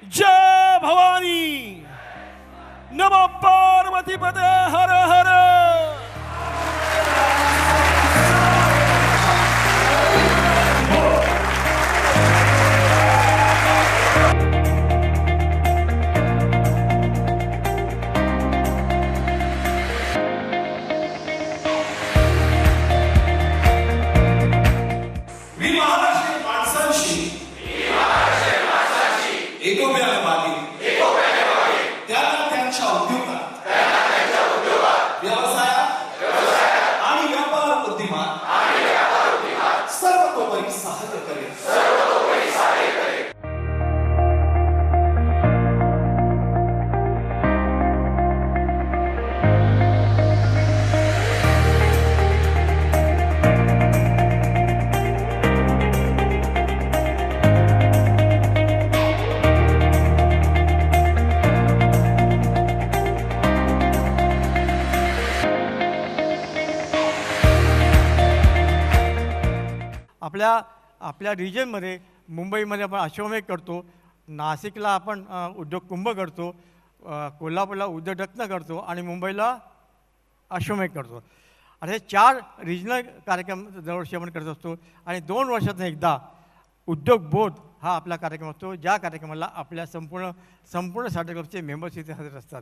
जय भवानी। नमो पार्वती पते हर हर। आपल्या रिजनमध्ये मुंबईमध्ये आपण अश्वमेध करतो, नाशिकला आपण उद्योग कुंभ करतो, कोल्हापूरला उद्योग रत्न करतो आणि मुंबईला अश्वमेध करतो. असे 4 रिजनल कार्यक्रम दरवर्षी आपण करत असतो आणि 2 वर्षातून एकदा उद्योग बोध हा आपला कार्यक्रम असतो, ज्या कार्यक्रमाला आपल्या संपूर्ण साडेकरचे मेंबर्स इथे हजर असतात.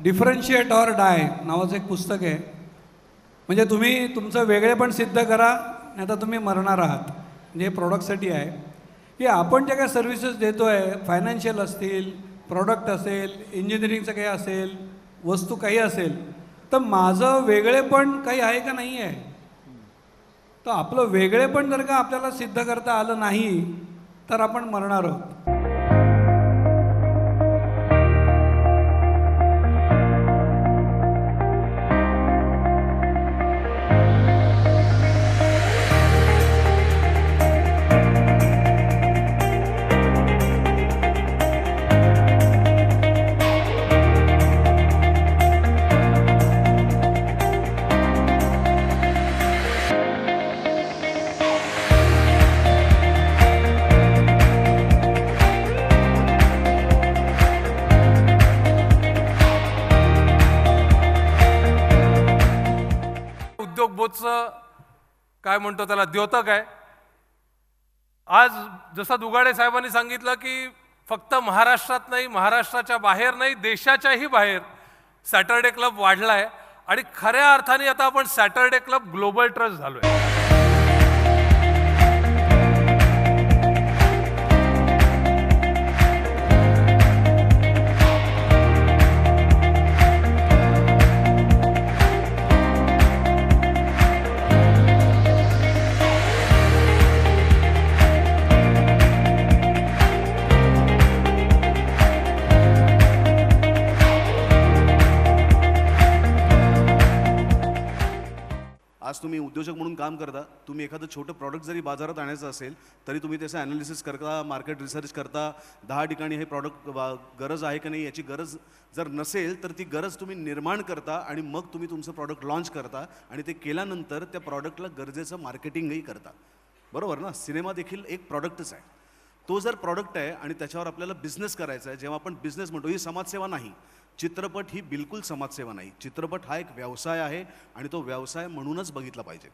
डिफरन्शिएट ऑर डाय नावाचं एक पुस्तक आहे. म्हणजे तुम्ही तुमचं वेगळेपण सिद्ध करा, नाही तर तुम्ही मरणार आहात. म्हणजे हे प्रॉडक्टसाठी आहे की आपण ज्या काही सर्व्हिसेस देतो आहे, फायनान्शियल असतील, प्रॉडक्ट असेल, इंजिनिअरिंगचं काही असेल, वस्तू काही असेल, तर माझं वेगळेपण काही आहे का नाही आहे. तर आपलं वेगळेपण जर का आपल्याला सिद्ध करता आलं नाही तर आपण मरणार आहोत. उद्योग बोधचं काय म्हणतो त्याला द्योतक आहे. आज जसं दुगाडे साहेबांनी सांगितलं की फक्त महाराष्ट्रात नाही, महाराष्ट्राच्या बाहेर नाही, देशाच्याही बाहेर सॅटर्डे क्लब वाढलाय आणि खऱ्या अर्थाने आता आपण सॅटर्डे क्लब ग्लोबल ट्रस्ट झालोय. आज तुम्ही उद्योजक म्हणून काम करता. तुम्ही एखादं छोटं प्रॉडक्ट जरी बाजारात आणायचं असेल तरी तुम्ही त्याचं ॲनालिसिस करता, मार्केट रिसर्च करता, 10 ठिकाणी हे प्रॉडक्ट गरज आहे का नाही याची गरज जर नसेल तर ती गरज तुम्ही निर्माण करता आणि मग तुम्ही तुमचं प्रॉडक्ट लॉन्च करता आणि ते केल्यानंतर त्या प्रॉडक्टला गरजेचं मार्केटिंगही करता. बरोबर ना. सिनेमा देखील एक प्रॉडक्टच आहे. तो जर प्रॉडक्ट आहे आणि त्याच्यावर आपल्याला बिझनेस करायचा आहे, जेव्हा आपण बिझनेस म्हणतो, ही समाजसेवा नाही. चित्रपट ही बिलकुल समाजसेवा नाही. चित्रपट हा एक व्यवसाय आहे आणि तो व्यवसाय म्हणूनच बघितला पाहिजे.